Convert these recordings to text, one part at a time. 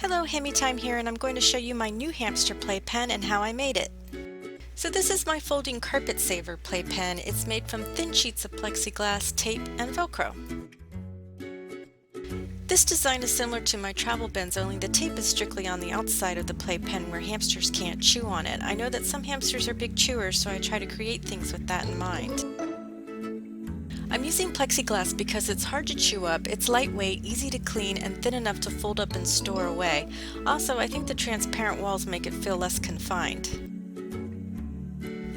Hello, Hammy time here, and I'm going to show you my new hamster playpen and how I made it. So this is my folding carpet saver playpen. It's made from thin sheets of plexiglass, tape, and Velcro. This design is similar to my travel bins, only the tape is strictly on the outside of the playpen where hamsters can't chew on it. I know that some hamsters are big chewers, so I try to create things with that in mind. I'm using plexiglass because it's hard to chew up, it's lightweight, easy to clean, and thin enough to fold up and store away. Also, I think the transparent walls make it feel less confined.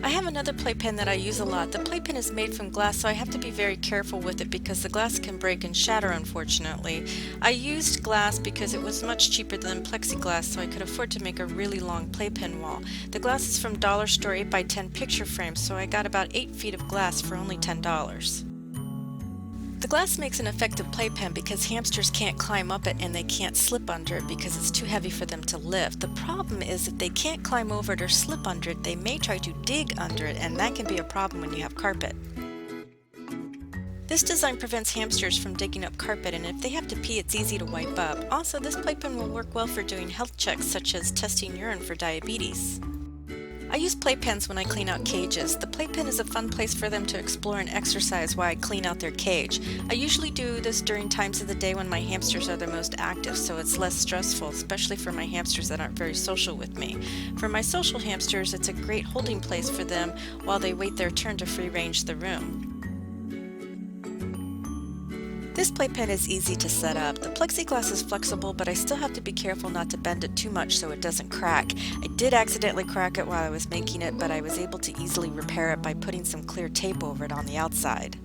I have another playpen that I use a lot. The playpen is made from glass, so I have to be very careful with it because the glass can break and shatter, unfortunately. I used glass because it was much cheaper than plexiglass, so I could afford to make a really long playpen wall. The glass is from dollar store 8x10 picture frames, so I got about 8 feet of glass for only $10. The glass makes an effective playpen because hamsters can't climb up it and they can't slip under it because it's too heavy for them to lift. The problem is if they can't climb over it or slip under it, they may try to dig under it, and that can be a problem when you have carpet. This design prevents hamsters from digging up carpet, and if they have to pee, it's easy to wipe up. Also, this playpen will work well for doing health checks such as testing urine for diabetes. I use playpens when I clean out cages. The playpen is a fun place for them to explore and exercise while I clean out their cage. I usually do this during times of the day when my hamsters are the most active, so it's less stressful, especially for my hamsters that aren't very social with me. For my social hamsters, it's a great holding place for them while they wait their turn to free range the room. This playpen is easy to set up. The plexiglass is flexible, but I still have to be careful not to bend it too much so it doesn't crack. I did accidentally crack it while I was making it, but I was able to easily repair it by putting some clear tape over it on the outside.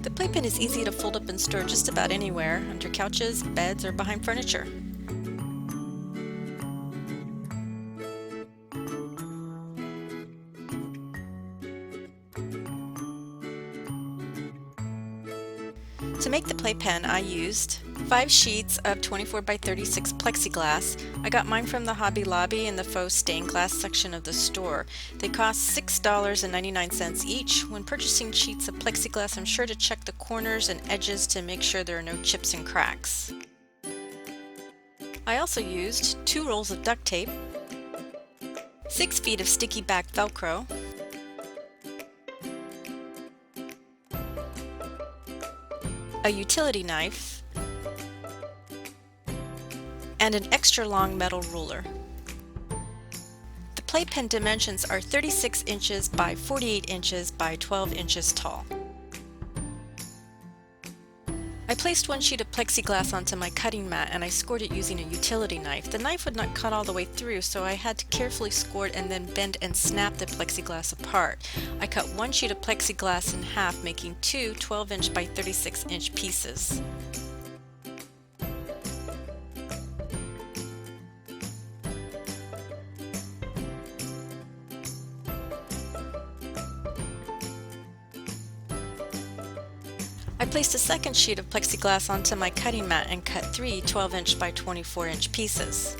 The playpen is easy to fold up and store just about anywhere, under couches, beds, or behind furniture. To make the playpen, I used 5 sheets of 24x36 plexiglass. I got mine from the Hobby Lobby in the faux stained glass section of the store. They cost $6.99 each. When purchasing sheets of plexiglass, I'm sure to check the corners and edges to make sure there are no chips and cracks. I also used 2 rolls of duct tape, 6 feet of sticky back Velcro, a utility knife, and an extra long metal ruler. The playpen dimensions are 36 inches by 48 inches by 12 inches tall. I placed 1 sheet of plexiglass onto my cutting mat and I scored it using a utility knife. The knife would not cut all the way through, so I had to carefully score it and then bend and snap the plexiglass apart. I cut 1 sheet of plexiglass in half, making 2 12-inch by 36-inch pieces. I placed a second sheet of plexiglass onto my cutting mat and cut 3 12-inch by 24-inch pieces.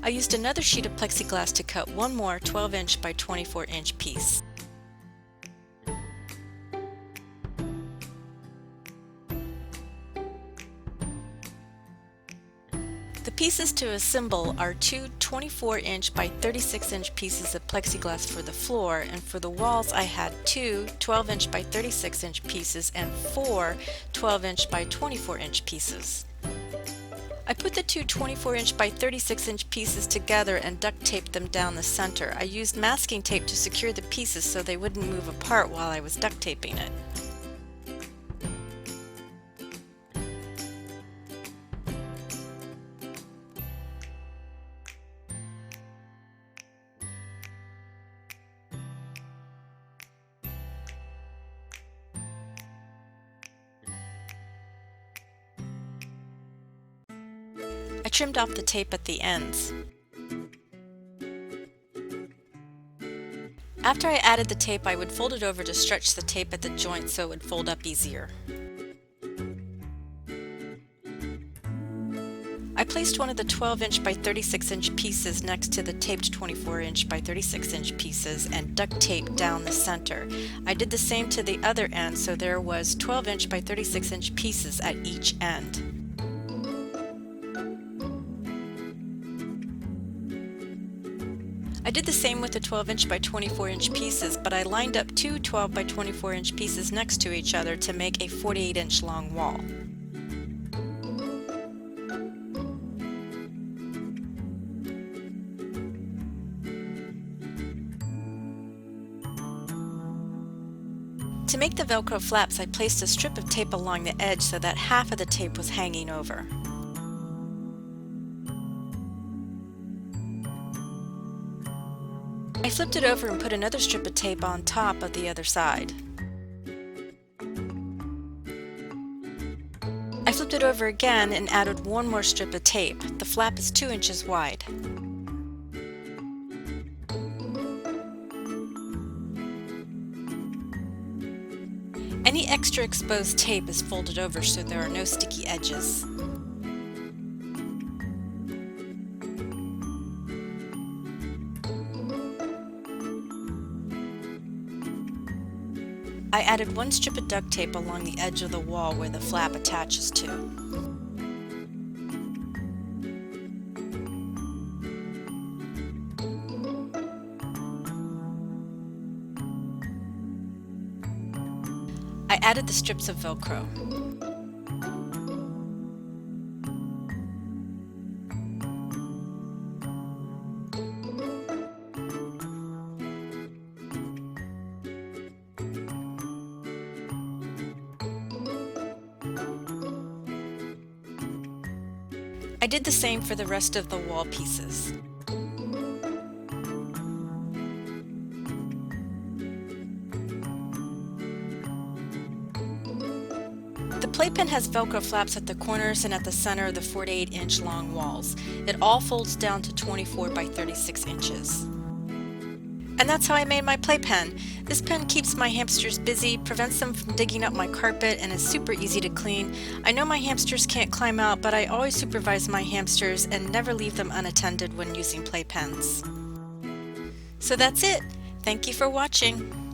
I used another sheet of plexiglass to cut 1 more 12-inch by 24-inch piece. The pieces to assemble are two 24-inch by 36-inch pieces of plexiglass for the floor, and for the walls I had two 12-inch by 36-inch pieces and four 12-inch by 24-inch pieces. I put the two 24-inch by 36-inch pieces together and duct taped them down the center. I used masking tape to secure the pieces so they wouldn't move apart while I was duct taping it. I trimmed off the tape at the ends. After I added the tape, I would fold it over to stretch the tape at the joint so it would fold up easier. I placed one of the 12-inch by 36-inch pieces next to the taped 24-inch by 36-inch pieces and duct taped down the center. I did the same to the other end, so there was 12-inch by 36-inch pieces at each end. I did the same with the 12-inch by 24-inch pieces, but I lined up two 12 by 24-inch pieces next to each other to make a 48-inch long wall. To make the Velcro flaps, I placed a strip of tape along the edge so that half of the tape was hanging over. I flipped it over and put another strip of tape on top of the other side. I flipped it over again and added one more strip of tape. The flap is 2 inches wide. Any extra exposed tape is folded over so there are no sticky edges. I added one strip of duct tape along the edge of the wall where the flap attaches to. I added the strips of Velcro. I did the same for the rest of the wall pieces. The playpen has Velcro flaps at the corners and at the center of the 48-inch long walls. It all folds down to 24 by 36 inches. And that's how I made my playpen. This pen keeps my hamsters busy, prevents them from digging up my carpet, and is super easy to clean. I know my hamsters can't climb out, but I always supervise my hamsters and never leave them unattended when using playpens. So that's it. Thank you for watching.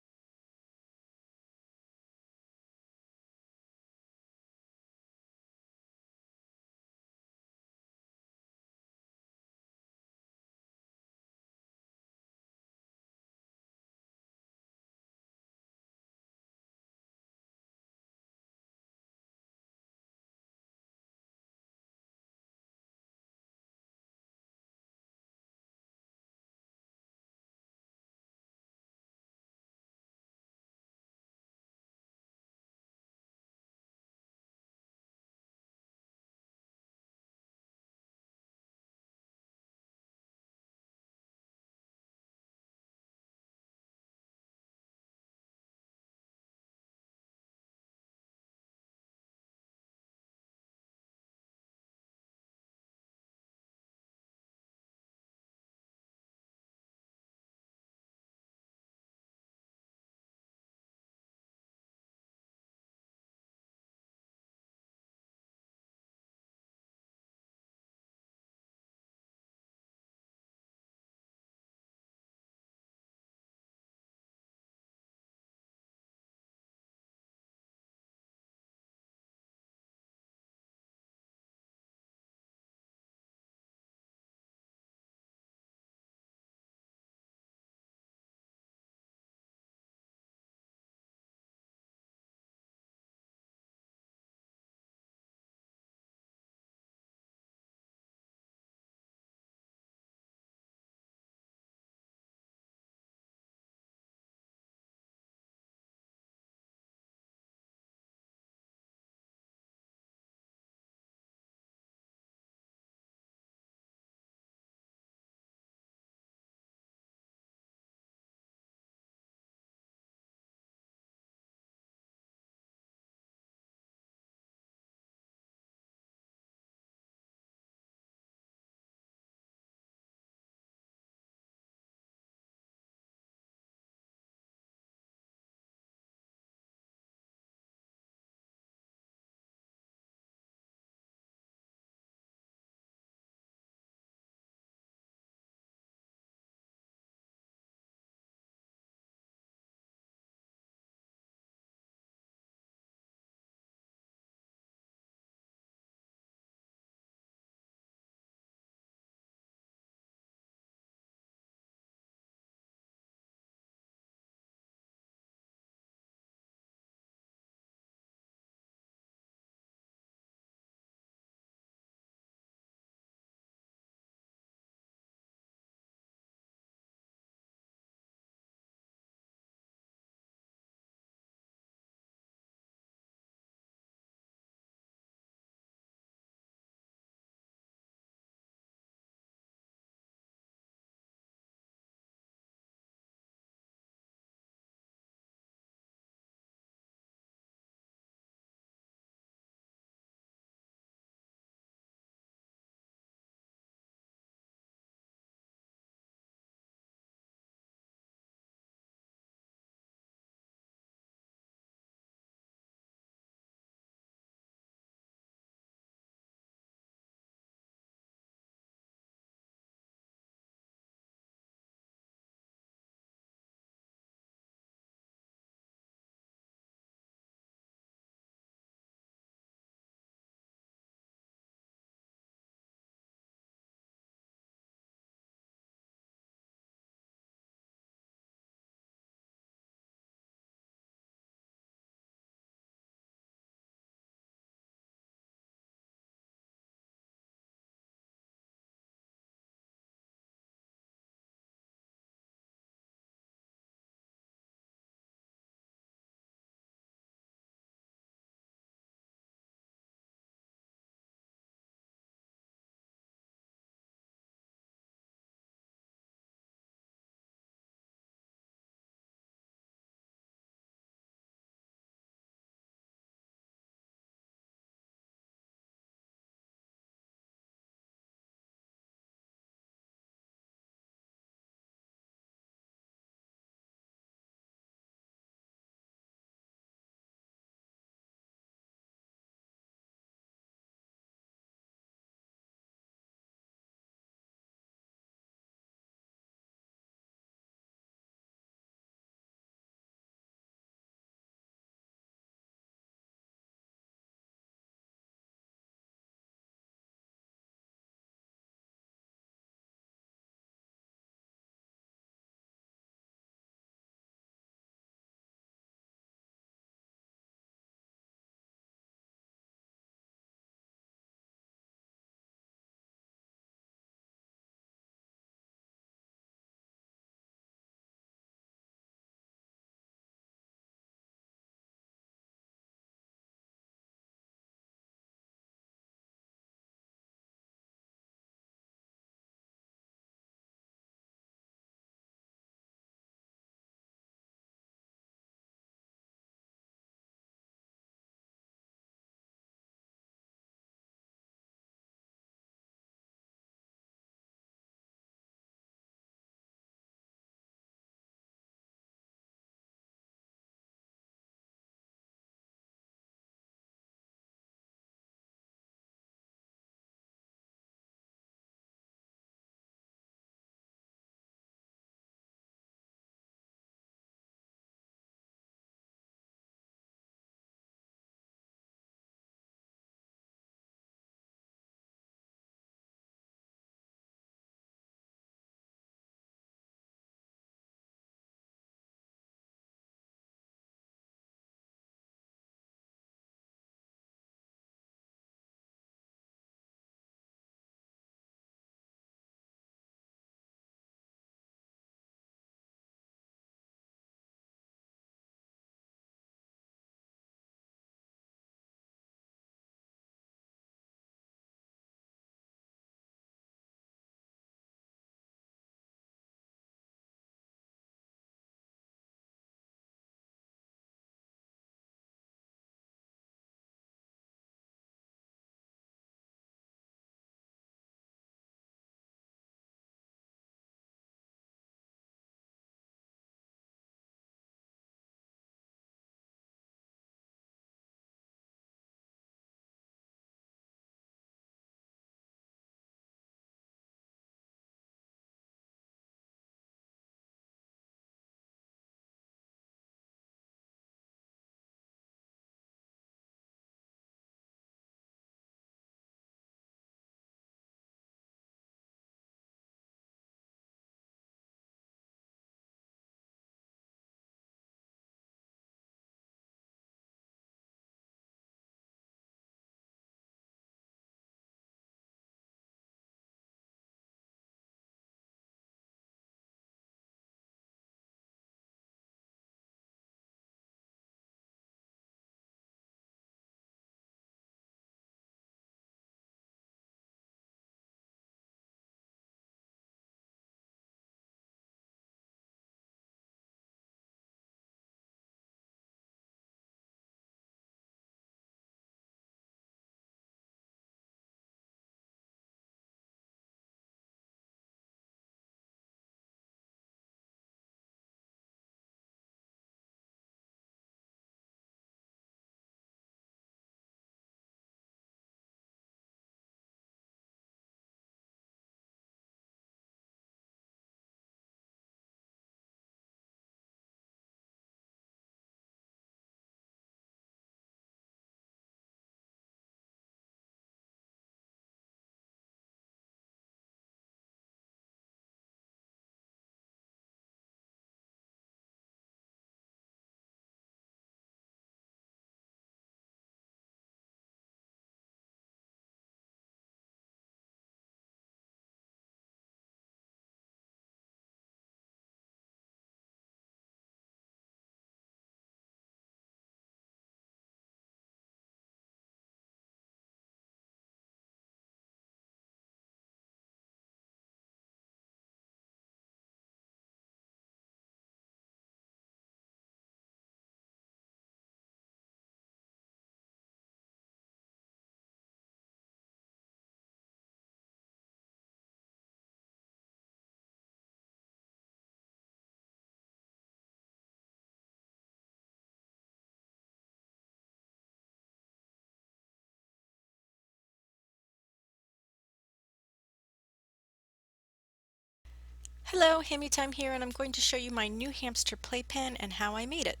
Hello, Hammy Time here, and I'm going to show you my new hamster playpen and how I made it.